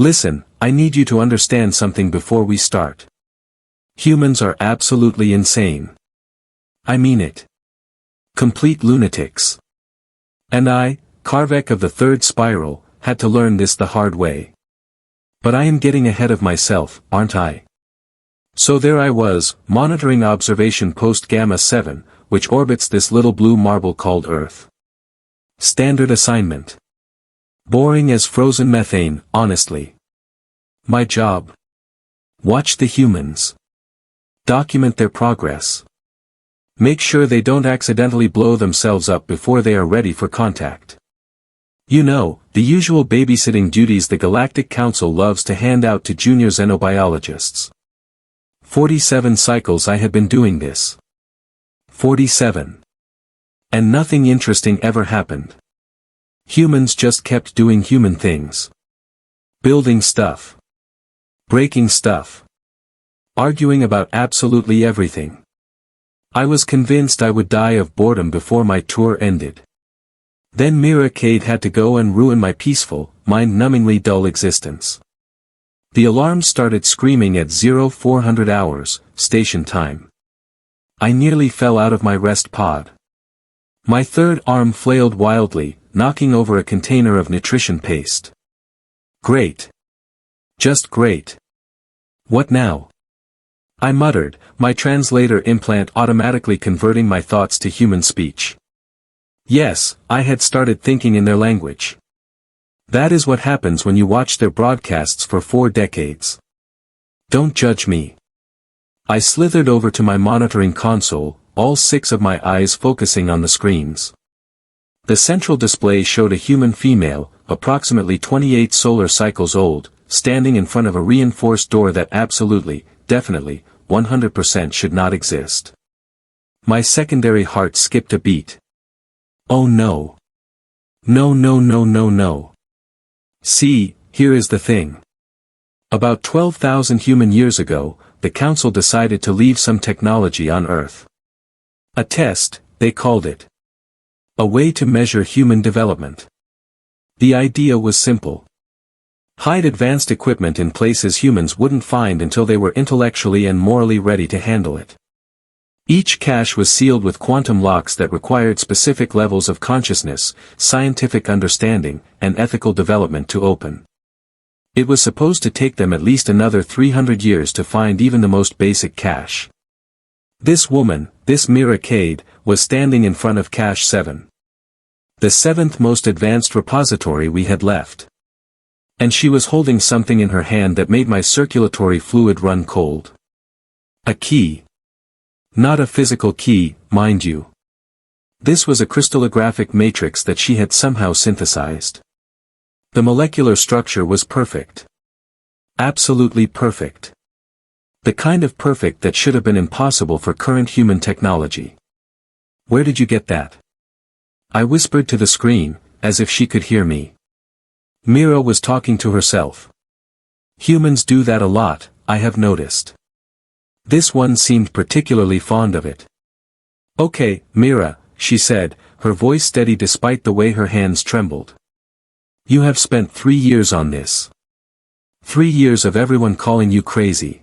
Listen, I need you to understand something before we start. Humans are absolutely insane. I mean it. Complete lunatics. And I, Karvek of the third spiral, had to learn this the hard way. But I am getting ahead of myself, aren't I? So there I was, monitoring observation post Gamma 7, which orbits this little blue marble called Earth. Standard assignment. Boring as frozen methane, honestly. My job. Watch the humans. Document their progress. Make sure they don't accidentally blow themselves up before they are ready for contact. You know, the usual babysitting duties the Galactic Council loves to hand out to junior xenobiologists. 47 cycles I had been doing this. 47. And nothing interesting ever happened. Humans just kept doing human things. Building stuff. Breaking stuff. Arguing about absolutely everything. I was convinced I would die of boredom before my tour ended. Then Mira Kade had to go and ruin my peaceful, mind-numbingly dull existence. The alarm started screaming at 0400 hours, station time. I nearly fell out of my rest pod. My third arm flailed wildly, knocking over a container of nutrition paste. Great. Just great. What now? I muttered, my translator implant automatically converting my thoughts to human speech. Yes, I had started thinking in their language. That is what happens when you watch their broadcasts for 4 decades. Don't judge me. I slithered over to my monitoring console, all 6 of my eyes focusing on the screens. The central display showed a human female, approximately 28 solar cycles old, standing in front of a reinforced door that absolutely, definitely, 100% should not exist. My secondary heart skipped a beat. Oh no. No no no no no. See, here is the thing. About 12,000 human years ago, the Council decided to leave some technology on Earth. A test, they called it. A way to measure human development. The idea was simple. Hide advanced equipment in places humans wouldn't find until they were intellectually and morally ready to handle it. Each cache was sealed with quantum locks that required specific levels of consciousness, scientific understanding, and ethical development to open. It was supposed to take them at least another 300 years to find even the most basic cache. This woman, this Mira Kade, was standing in front of cache 7. The 7th most advanced repository we had left. And she was holding something in her hand that made my circulatory fluid run cold. A key. Not a physical key, mind you. This was a crystallographic matrix that she had somehow synthesized. The molecular structure was perfect. Absolutely perfect. The kind of perfect that should have been impossible for current human technology. Where did you get that? I whispered to the screen, as if she could hear me. Mira was talking to herself. Humans do that a lot, I have noticed. This one seemed particularly fond of it. Okay, Mira, she said, her voice steady despite the way her hands trembled. You have spent 3 years on this. 3 years of everyone calling you crazy.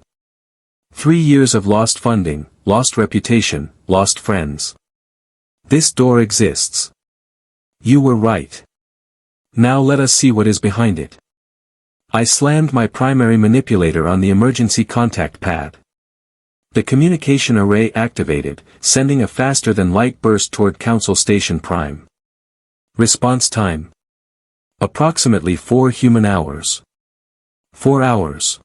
3 years of lost funding, lost reputation, lost friends. This door exists. You were right. Now let us see what is behind it. I slammed my primary manipulator on the emergency contact pad. The communication array activated, sending a faster-than-light burst toward Council Station Prime. Response time. Approximately 4 human hours. 4 hours.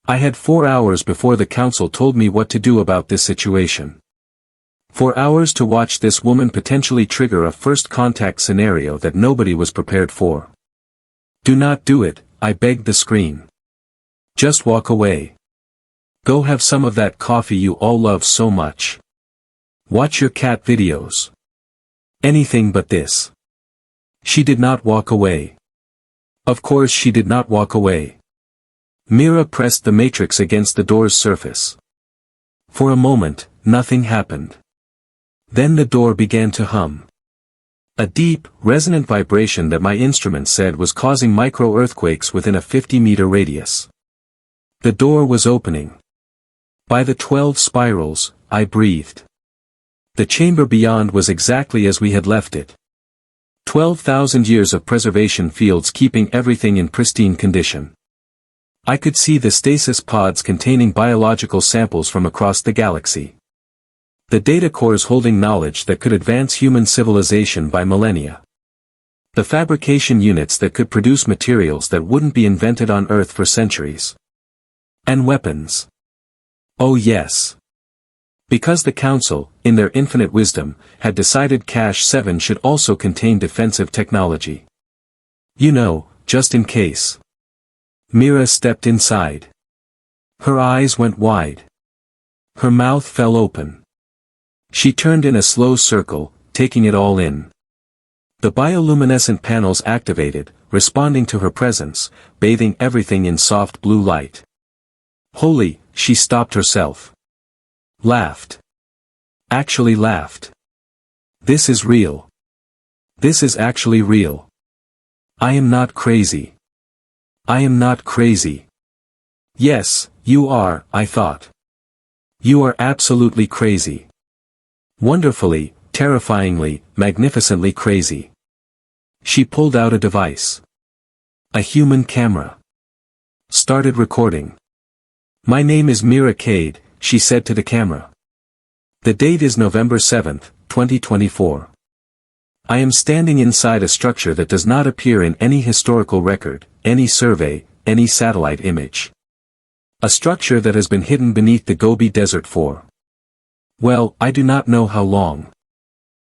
I had 4 hours before the Council told me what to do about this situation. 4 hours to watch this woman potentially trigger a first contact scenario that nobody was prepared for. Do not do it, I begged the screen. Just walk away. Go have some of that coffee you all love so much. Watch your cat videos. Anything but this. She did not walk away. Of course she did not walk away. Mira pressed the matrix against the door's surface. For a moment, nothing happened. Then the door began to hum. A deep, resonant vibration that my instrument said was causing micro-earthquakes within a 50-meter radius. The door was opening. By the 12 spirals, I breathed. The chamber beyond was exactly as we had left it. 12,000 years of preservation fields keeping everything in pristine condition. I could see the stasis pods containing biological samples from across the galaxy. The data cores holding knowledge that could advance human civilization by millennia. The fabrication units that could produce materials that wouldn't be invented on Earth for centuries. And weapons. Oh yes. Because the Council, in their infinite wisdom, had decided Cache 7 should also contain defensive technology. You know, just in case. Mira stepped inside. Her eyes went wide. Her mouth fell open. She turned in a slow circle, taking it all in. The bioluminescent panels activated, responding to her presence, bathing everything in soft blue light. Holy, she stopped herself. Laughed. Actually laughed. This is real. This is actually real. I am not crazy. I am not crazy. Yes, you are, I thought. You are absolutely crazy. Wonderfully, terrifyingly, magnificently crazy. She pulled out a device. A human camera. Started recording. My name is Mira Kade, she said to the camera. The date is November 7th, 2024. I am standing inside a structure that does not appear in any historical record, any survey, any satellite image. A structure that has been hidden beneath the Gobi Desert for, well, I do not know how long.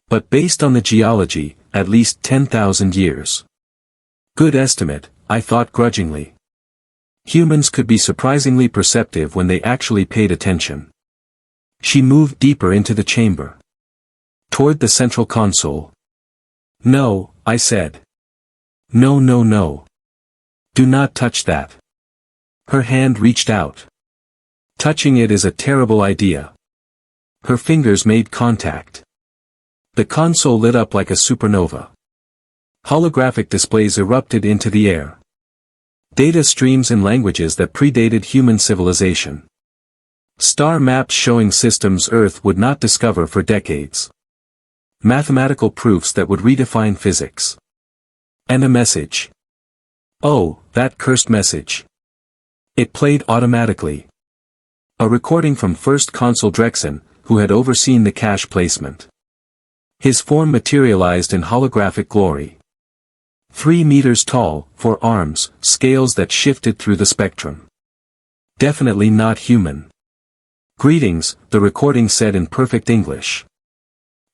But based on the geology, at least 10,000 years. Good estimate, I thought grudgingly. Humans could be surprisingly perceptive when they actually paid attention. She moved deeper into the chamber. Toward the central console. No, I said. No, no, no. Do not touch that. Her hand reached out. Touching it is a terrible idea. Her fingers made contact. The console lit up like a supernova. Holographic displays erupted into the air. Data streams in languages that predated human civilization. Star maps showing systems Earth would not discover for decades. Mathematical proofs that would redefine physics. And a message. Oh, that cursed message. It played automatically. A recording from First Consul Drexen, who had overseen the cache placement. His form materialized in holographic glory. 3 meters tall, 4 arms, scales that shifted through the spectrum. Definitely not human. Greetings, the recording said in perfect English.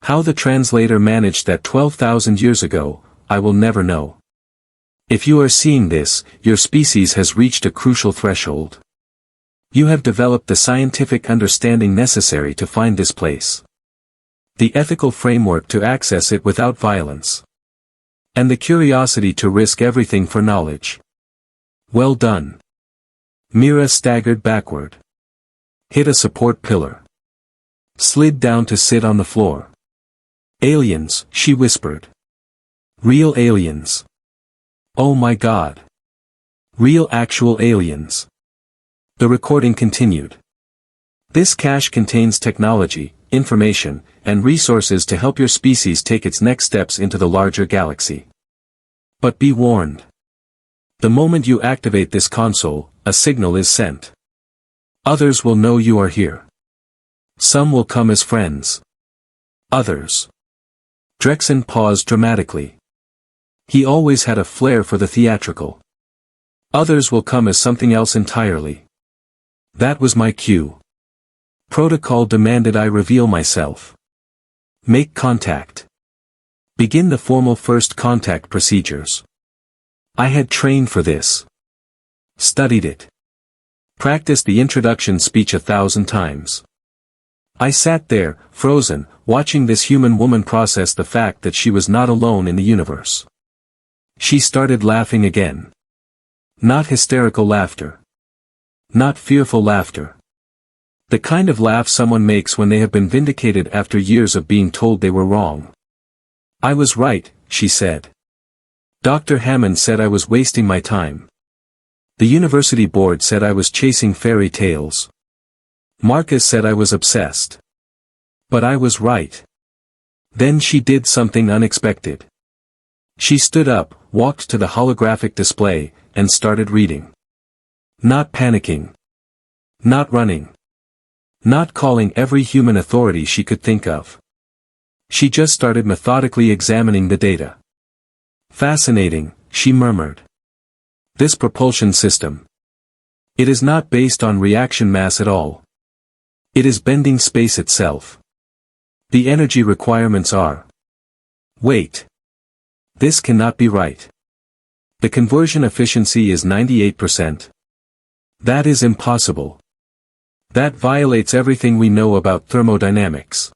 How the translator managed that 12,000 years ago, I will never know. If you are seeing this, your species has reached a crucial threshold. You have developed the scientific understanding necessary to find this place. The ethical framework to access it without violence. And the curiosity to risk everything for knowledge. Well done. Mira staggered backward. Hit a support pillar. Slid down to sit on the floor. Aliens, she whispered. Real aliens. Oh my God. Real actual aliens. The recording continued. This cache contains technology, information, and resources to help your species take its next steps into the larger galaxy. But be warned. The moment you activate this console, a signal is sent. Others will know you are here. Some will come as friends. Others. Drexen paused dramatically. He always had a flair for the theatrical. Others will come as something else entirely. That was my cue. Protocol demanded I reveal myself. Make contact. Begin the formal first contact procedures. I had trained for this. Studied it. Practiced the introduction speech 1,000 times. I sat there, frozen, watching this human woman process the fact that she was not alone in the universe. She started laughing again. Not hysterical laughter. Not fearful laughter. The kind of laugh someone makes when they have been vindicated after years of being told they were wrong. I was right, she said. Dr. Hammond said I was wasting my time. The university board said I was chasing fairy tales. Marcus said I was obsessed. But I was right. Then she did something unexpected. She stood up, walked to the holographic display, and started reading. Not panicking. Not running. Not calling every human authority she could think of. She just started methodically examining the data. Fascinating, she murmured. This propulsion system. It is not based on reaction mass at all. It is bending space itself. The energy requirements are. Wait. This cannot be right. The conversion efficiency is 98%. That is impossible. That violates everything we know about thermodynamics.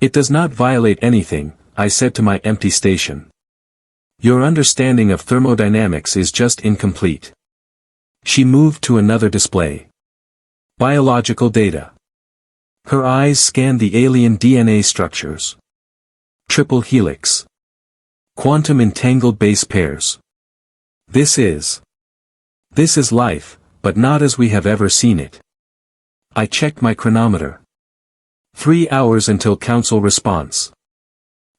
It does not violate anything, I said to my empty station. Your understanding of thermodynamics is just incomplete. She moved to another display. Biological data. Her eyes scanned the alien DNA structures. Triple helix. Quantum entangled base pairs. This is life, but not as we have ever seen it. I checked my chronometer. 3 hours until council response.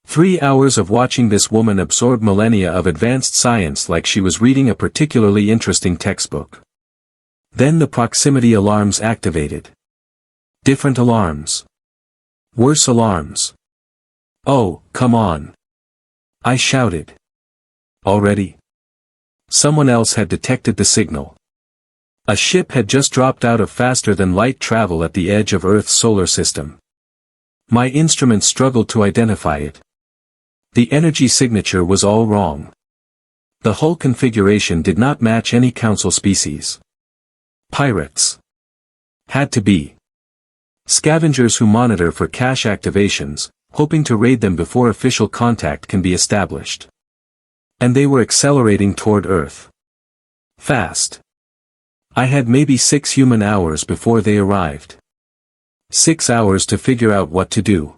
3 hours of watching this woman absorb millennia of advanced science like she was reading a particularly interesting textbook. Then the proximity alarms activated. Different alarms. Worse alarms. Oh, come on. I shouted. Already? Someone else had detected the signal. A ship had just dropped out of faster-than-light travel at the edge of Earth's solar system. My instrument struggled to identify it. The energy signature was all wrong. The hull configuration did not match any council species. Pirates. Had to be. Scavengers who monitor for cache activations, hoping to raid them before official contact can be established. And they were accelerating toward Earth. Fast. I had maybe 6 human hours before they arrived. 6 hours to figure out what to do.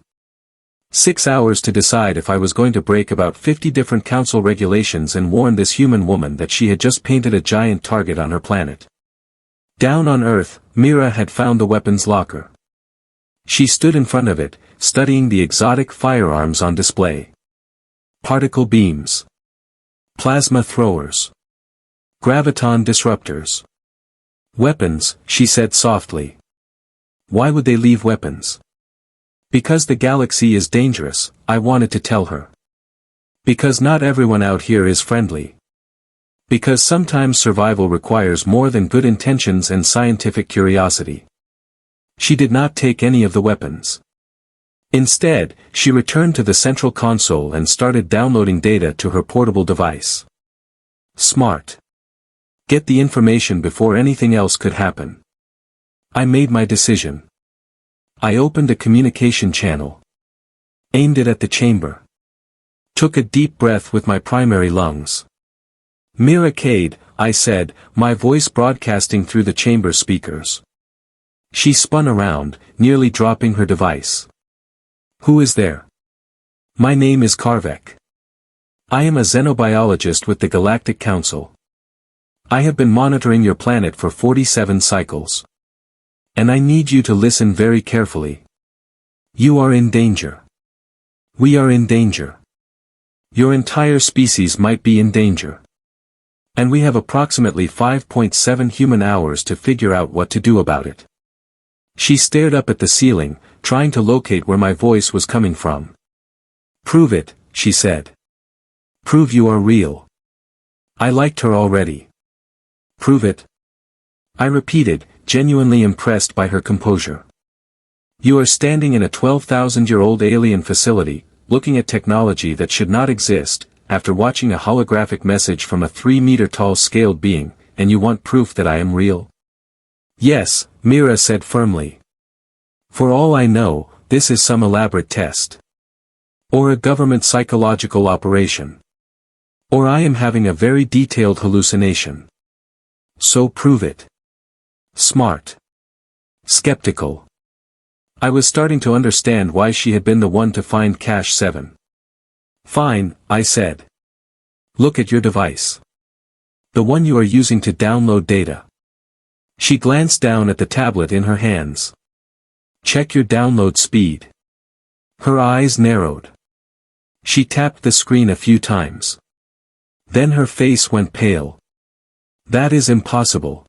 6 hours to decide if I was going to break about 50 different council regulations and warn this human woman that she had just painted a giant target on her planet. Down on Earth, Mira had found the weapons locker. She stood in front of it, studying the exotic firearms on display. Particle beams. Plasma throwers. Graviton disruptors. Weapons, she said softly. Why would they leave weapons? Because the galaxy is dangerous, I wanted to tell her. Because not everyone out here is friendly. Because sometimes survival requires more than good intentions and scientific curiosity. She did not take any of the weapons. Instead, she returned to the central console and started downloading data to her portable device. Smart. Get the information before anything else could happen. I made my decision. I opened a communication channel. Aimed it at the chamber. Took a deep breath with my primary lungs. Mira Kade, I said, my voice broadcasting through the chamber speakers. She spun around, nearly dropping her device. Who is there? My name is Karvek. I am a xenobiologist with the Galactic Council. I have been monitoring your planet for 47 cycles. And I need you to listen very carefully. You are in danger. We are in danger. Your entire species might be in danger. And we have approximately 5.7 human hours to figure out what to do about it. She stared up at the ceiling, trying to locate where my voice was coming from. Prove it, she said. Prove you are real. I liked her already. Prove it. I repeated, genuinely impressed by her composure. You are standing in a 12,000-year-old alien facility, looking at technology that should not exist, after watching a holographic message from a 3-meter-tall scaled being, and you want proof that I am real? Yes, Mira said firmly. For all I know, this is some elaborate test. Or a government psychological operation. Or I am having a very detailed hallucination. So prove it. Smart. Skeptical. I was starting to understand why she had been the one to find Cache 7. Fine, I said. Look at your device. The one you are using to download data. She glanced down at the tablet in her hands. Check your download speed. Her eyes narrowed. She tapped the screen a few times. Then her face went pale. That is impossible.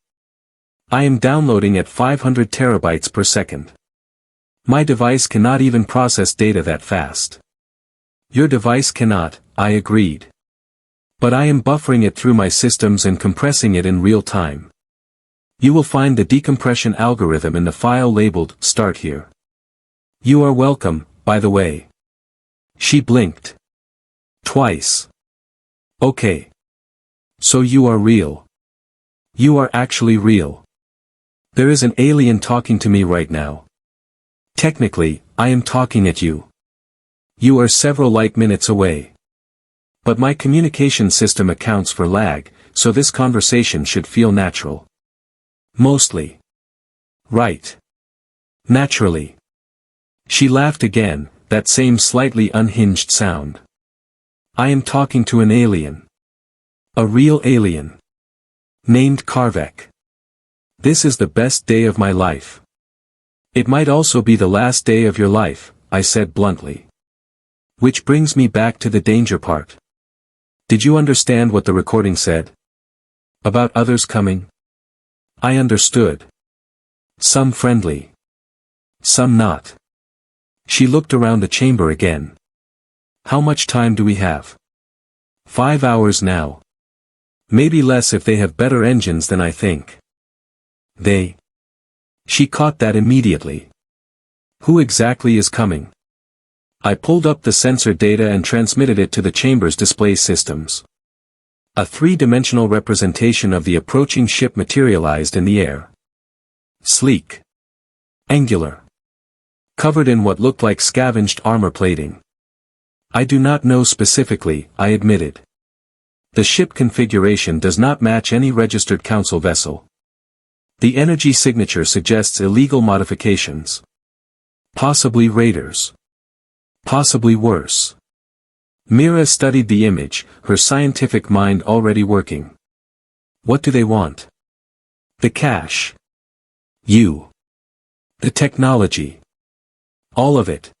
I am downloading at 500 terabytes per second. My device cannot even process data that fast. Your device cannot, I agreed. But I am buffering it through my systems and compressing it in real time. You will find the decompression algorithm in the file labeled Start here. You are welcome, by the way. She blinked. Twice. Okay. So you are real. You are actually real. There is an alien talking to me right now. Technically, I am talking at you. You are several light minutes away. But my communication system accounts for lag, so this conversation should feel natural. Mostly. Right. Naturally. She laughed again, that same slightly unhinged sound. I am talking to an alien. A real alien. Named Karvek. This is the best day of my life. It might also be the last day of your life, I said bluntly. Which brings me back to the danger part. Did you understand what the recording said? About others coming? I understood. Some friendly. Some not. She looked around the chamber again. How much time do we have? 5 hours now. Maybe less if they have better engines than I think. They. She caught that immediately. Who exactly is coming? I pulled up the sensor data and transmitted it to the chamber's display systems. A three-dimensional representation of the approaching ship materialized in the air. Sleek. Angular. Covered in what looked like scavenged armor plating. I do not know specifically, I admitted. The ship configuration does not match any registered council vessel. The energy signature suggests illegal modifications. Possibly raiders. Possibly worse. Mira studied the image, her scientific mind already working. What do they want? The cash. You. The technology. All of it.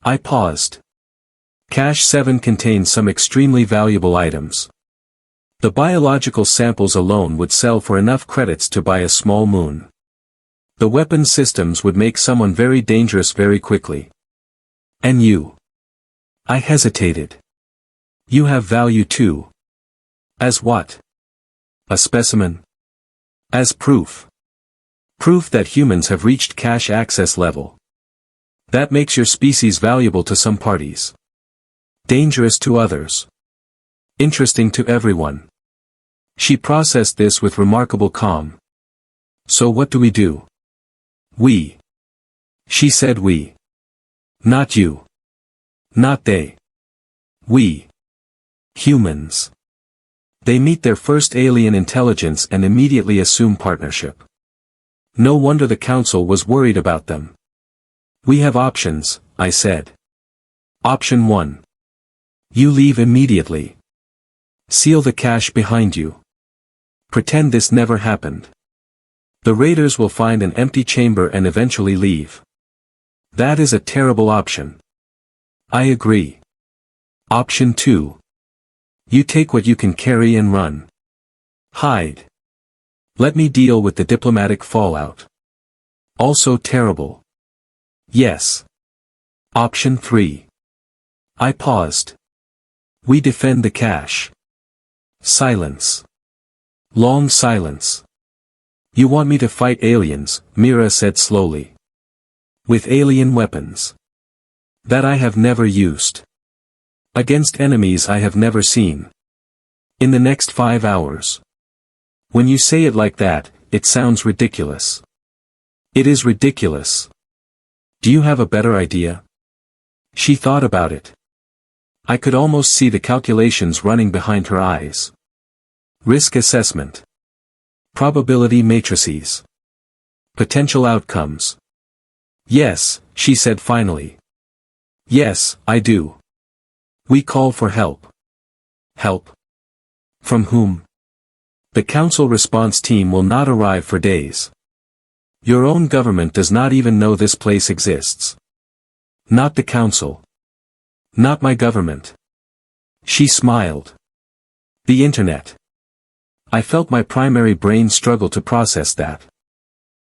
I paused. Cache 7 contains some extremely valuable items. The biological samples alone would sell for enough credits to buy a small moon. The weapon systems would make someone very dangerous very quickly. And you. I hesitated. You have value too. As what? A specimen? As proof. Proof that humans have reached cache access level. That makes your species valuable to some parties. Dangerous to others. Interesting to everyone. She processed this with remarkable calm. So what do we do? We. She said we. Not you. Not they. We. Humans. They meet their first alien intelligence and immediately assume partnership. No wonder the council was worried about them. We have options, I said. Option 1. You leave immediately. Seal the cache behind you. Pretend this never happened. The raiders will find an empty chamber and eventually leave. That is a terrible option. I agree. Option 2. You take what you can carry and run. Hide. Let me deal with the diplomatic fallout. Also terrible. Yes. Option 3. I paused. We defend the cache. Silence. Long silence. You want me to fight aliens, Mira said slowly. With alien weapons. That I have never used. Against enemies I have never seen. In the next 5 hours. When you say it like that, it sounds ridiculous. It is ridiculous. Do you have a better idea? She thought about it. I could almost see the calculations running behind her eyes. Risk assessment. Probability matrices. Potential outcomes. Yes, she said finally. Yes, I do. We call for help. Help? From whom? The council response team will not arrive for days. Your own government does not even know this place exists. Not the council. Not my government. She smiled. The internet. I felt my primary brain struggle to process that.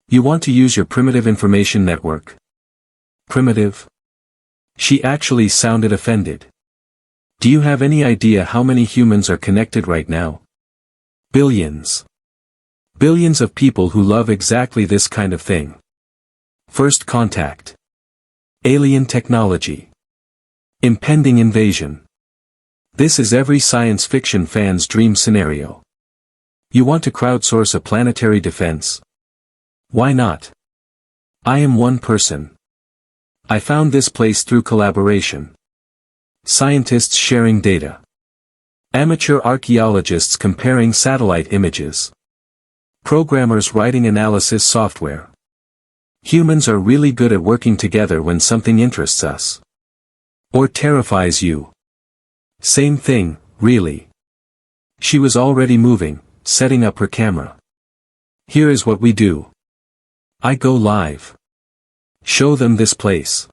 You want to use your primitive information network? Primitive? She actually sounded offended. Do you have any idea how many humans are connected right now? Billions. Billions of people who love exactly this kind of thing. First contact. Alien technology. Impending invasion. This is every science fiction fan's dream scenario. You want to crowdsource a planetary defense? Why not? I am one person. I found this place through collaboration. Scientists sharing data. Amateur archaeologists comparing satellite images. Programmers writing analysis software. Humans are really good at working together when something interests us. Or terrifies you. Same thing, really. She was already moving, setting up her camera. Here is what we do. I go live. Show them this place.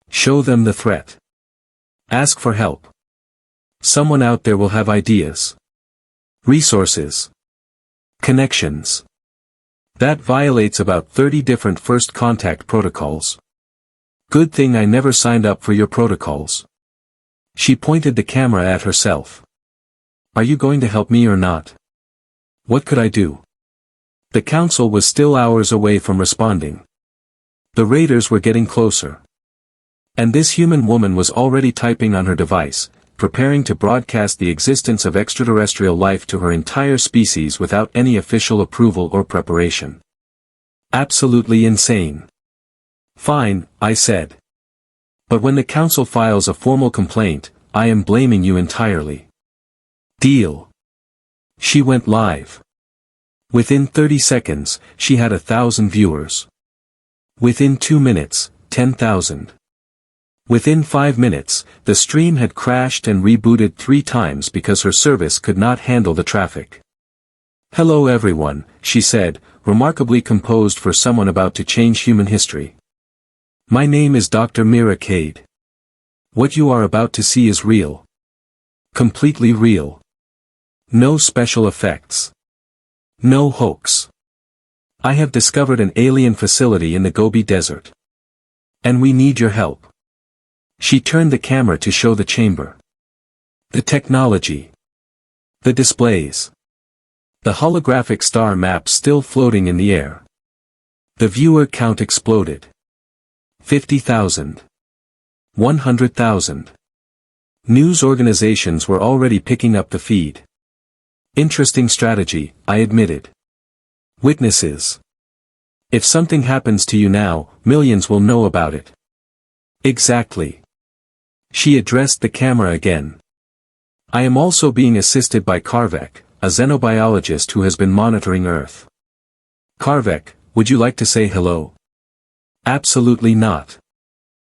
Show them the threat. Ask for help. Someone out there will have ideas. Resources. Connections. That violates about 30 different first contact protocols. Good thing I never signed up for your protocols. She pointed the camera at herself. Are you going to help me or not? What could I do? The council was still hours away from responding. The raiders were getting closer. And this human woman was already typing on her device, preparing to broadcast the existence of extraterrestrial life to her entire species without any official approval or preparation. Absolutely insane. Fine, I said. But when the council files a formal complaint, I am blaming you entirely. Deal. She went live. Within 30 seconds, she had 1,000 viewers. Within 2 minutes, 10,000. Within 5 minutes, the stream had crashed and rebooted 3 times because her service could not handle the traffic. Hello everyone, she said, remarkably composed for someone about to change human history. My name is Dr. Mira Kade. What you are about to see is real. Completely real. No special effects. No hoax. I have discovered an alien facility in the Gobi Desert. And we need your help. She turned the camera to show the chamber. The technology. The displays. The holographic star maps still floating in the air. The viewer count exploded. 50,000. 100,000. News organizations were already picking up the feed. Interesting strategy, I admitted. Witnesses. If something happens to you now, millions will know about it. Exactly. She addressed the camera again. I am also being assisted by Karvek, a xenobiologist who has been monitoring Earth. Karvek, would you like to say hello? Absolutely not.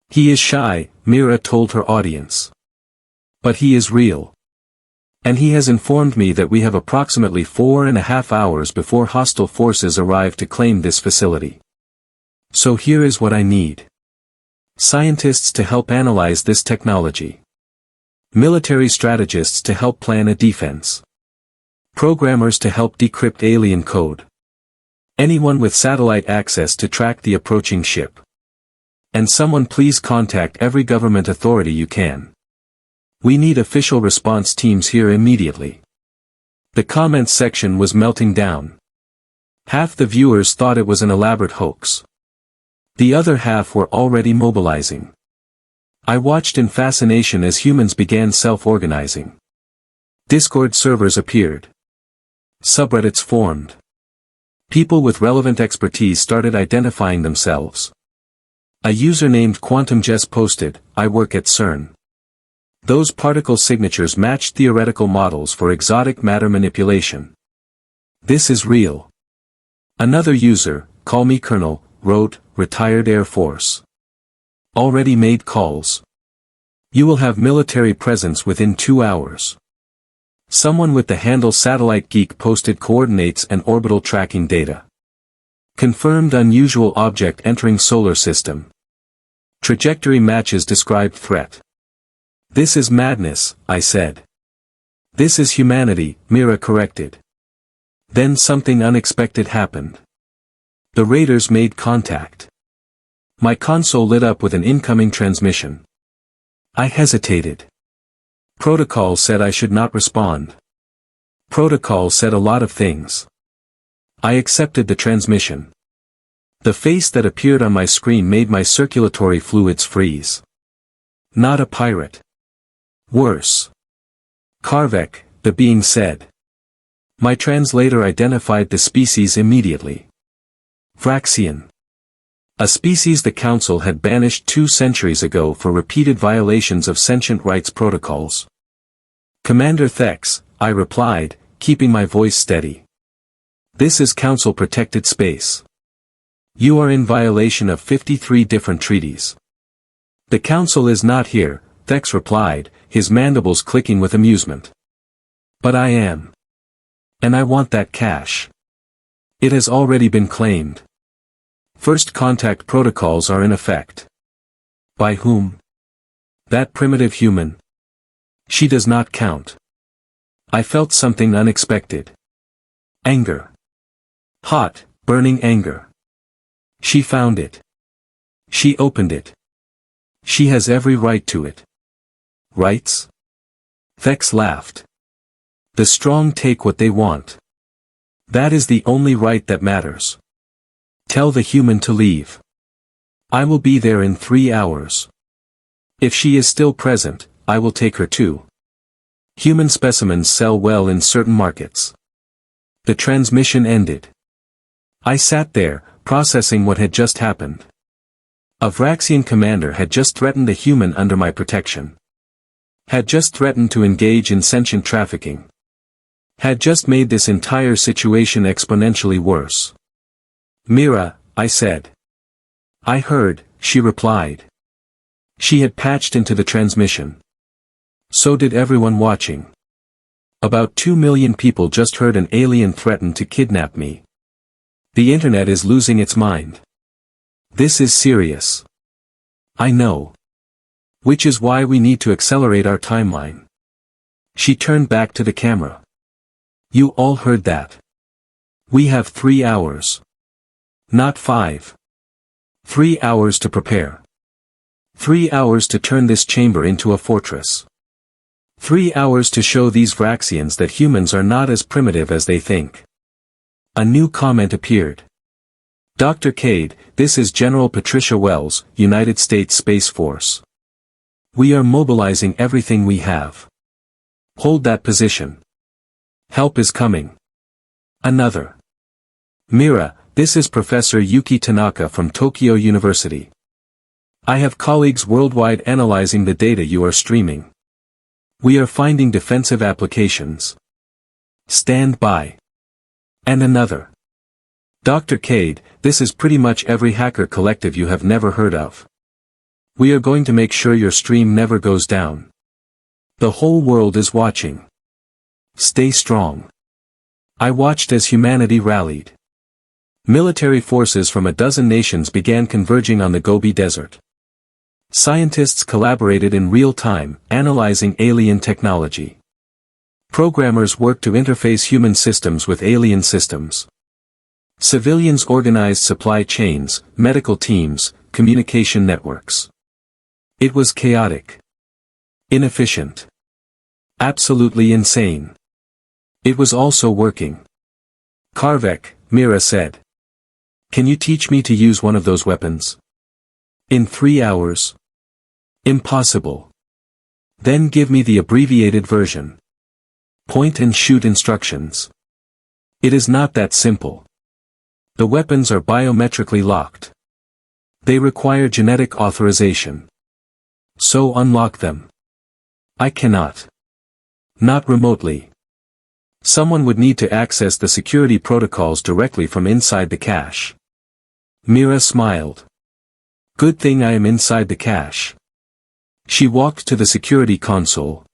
He is shy, Mira told her audience. But he is real. And he has informed me that we have approximately 4.5 hours before hostile forces arrive to claim this facility. So here is what I need. Scientists to help analyze this technology. Military strategists to help plan a defense. Programmers to help decrypt alien code. Anyone with satellite access to track the approaching ship. And someone please contact every government authority you can. We need official response teams here immediately. The comments section was melting down. Half the viewers thought it was an elaborate hoax. The other half were already mobilizing. I watched in fascination as humans began self-organizing. Discord servers appeared. Subreddits formed. People with relevant expertise started identifying themselves. A user named QuantumJess posted, I work at CERN. Those particle signatures matched theoretical models for exotic matter manipulation. This is real. Another user, Call Me Colonel, wrote, Retired Air Force. Already made calls. You will have military presence within 2 hours. Someone with the handle Satellite Geek posted coordinates and orbital tracking data. Confirmed unusual object entering solar system. Trajectory matches described threat. This is madness, I said. This is humanity, Mira corrected. Then something unexpected happened. The raiders made contact. My console lit up with an incoming transmission. I hesitated. Protocol said I should not respond. Protocol said a lot of things. I accepted the transmission. The face that appeared on my screen made my circulatory fluids freeze. Not a pirate. Worse. Karvek, the being said. My translator identified the species immediately. Vraxian. A species the Council had banished 2 centuries ago for repeated violations of sentient rights protocols. Commander Thex, I replied, keeping my voice steady. This is Council-protected space. You are in violation of 53 different treaties. The Council is not here, Thex replied, his mandibles clicking with amusement. But I am. And I want that cash. It has already been claimed. First contact protocols are in effect. By whom? That primitive human. She does not count. I felt something unexpected. Anger. Hot, burning anger. She found it. She opened it. She has every right to it. Rights? Thex laughed. The strong take what they want. That is the only right that matters. Tell the human to leave. I will be there in 3 hours. If she is still present, I will take her too. Human specimens sell well in certain markets. The transmission ended. I sat there, processing what had just happened. A Vraxian commander had just threatened a human under my protection. Had just threatened to engage in sentient trafficking. Had just made this entire situation exponentially worse. Mira, I said. I heard, she replied. She had patched into the transmission. So did everyone watching. About 2 million people just heard an alien threaten to kidnap me. The internet is losing its mind. This is serious. I know. Which is why we need to accelerate our timeline. She turned back to the camera. You all heard that. We have 3 hours. Not 5. 3 hours to prepare. 3 hours to turn this chamber into a fortress. 3 hours to show these Vraxians that humans are not as primitive as they think. A new comment appeared. Dr. Kade, this is General Patricia Wells, United States Space Force. We are mobilizing everything we have. Hold that position. Help is coming. Another. Mira, this is Professor Yuki Tanaka from Tokyo University. I have colleagues worldwide analyzing the data you are streaming. We are finding defensive applications. Stand by. And another. Dr. Kade, this is pretty much every hacker collective you have never heard of. We are going to make sure your stream never goes down. The whole world is watching. Stay strong. I watched as humanity rallied. Military forces from a dozen nations began converging on the Gobi Desert. Scientists collaborated in real time, analyzing alien technology. Programmers worked to interface human systems with alien systems. Civilians organized supply chains, medical teams, communication networks. It was chaotic. Inefficient. Absolutely insane. It was also working. Karvek, Mira said. Can you teach me to use one of those weapons? In 3 hours? Impossible. Then give me the abbreviated version. Point and shoot instructions. It is not that simple. The weapons are biometrically locked. They require genetic authorization. So unlock them. I cannot. Not remotely. Someone would need to access the security protocols directly from inside the cache. Mira smiled. Good thing I am inside the cache. She walked to the security console.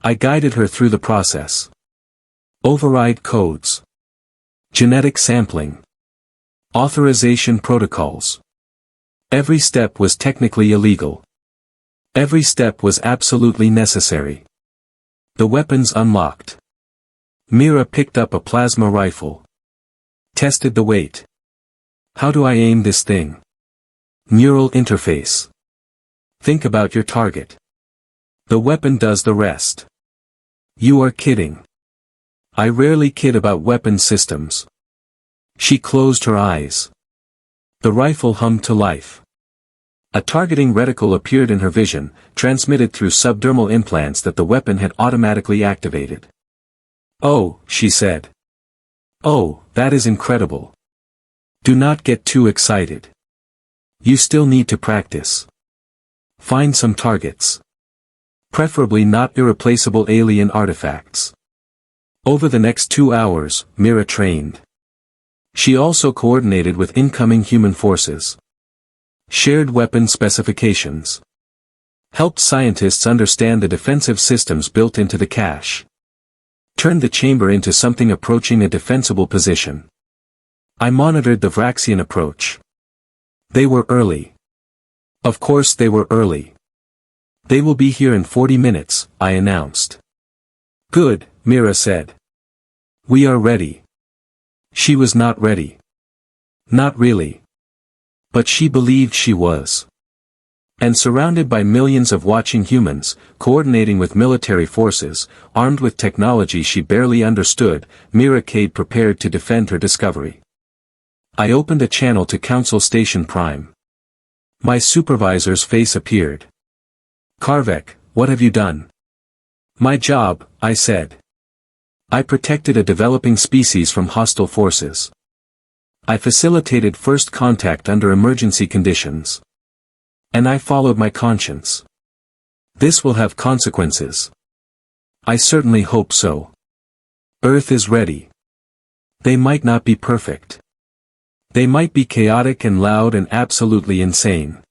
I guided her through the process. Override codes. Genetic sampling. Authorization protocols. Every step was technically illegal. Every step was absolutely necessary. The weapons unlocked. Mira picked up a plasma rifle. Tested the weight. How do I aim this thing? Neural interface. Think about your target. The weapon does the rest. You are kidding. I rarely kid about weapon systems. She closed her eyes. The rifle hummed to life. A targeting reticle appeared in her vision, transmitted through subdermal implants that the weapon had automatically activated. Oh, she said. Oh, that is incredible. Do not get too excited. You still need to practice. Find some targets. Preferably not irreplaceable alien artifacts. Over the next 2 hours, Mira trained. She also coordinated with incoming human forces. Shared weapon specifications. Helped scientists understand the defensive systems built into the cache. Turned the chamber into something approaching a defensible position. I monitored the Vraxian approach. They were early. Of course they were early. They will be here in 40 minutes, I announced. Good, Mira said. We are ready. She was not ready. Not really. But she believed she was. And surrounded by millions of watching humans, coordinating with military forces, armed with technology she barely understood, Mira Kade prepared to defend her discovery. I opened a channel to Council Station Prime. My supervisor's face appeared. Karvek, what have you done? My job, I said. I protected a developing species from hostile forces. I facilitated first contact under emergency conditions. And I followed my conscience. This will have consequences. I certainly hope so. Earth is ready. They might not be perfect. They might be chaotic and loud and absolutely insane.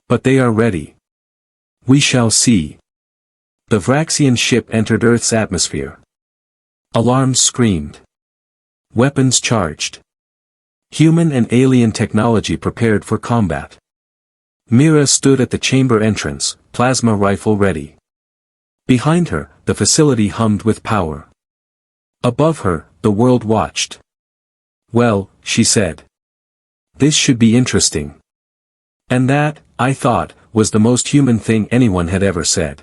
But they are ready. We shall see. The Vraxian ship entered Earth's atmosphere. Alarms screamed. Weapons charged. Human and alien technology prepared for combat. Mira stood at the chamber entrance, plasma rifle ready. Behind her, the facility hummed with power. Above her, the world watched. Well, she said. This should be interesting. And that, I thought, was the most human thing anyone had ever said.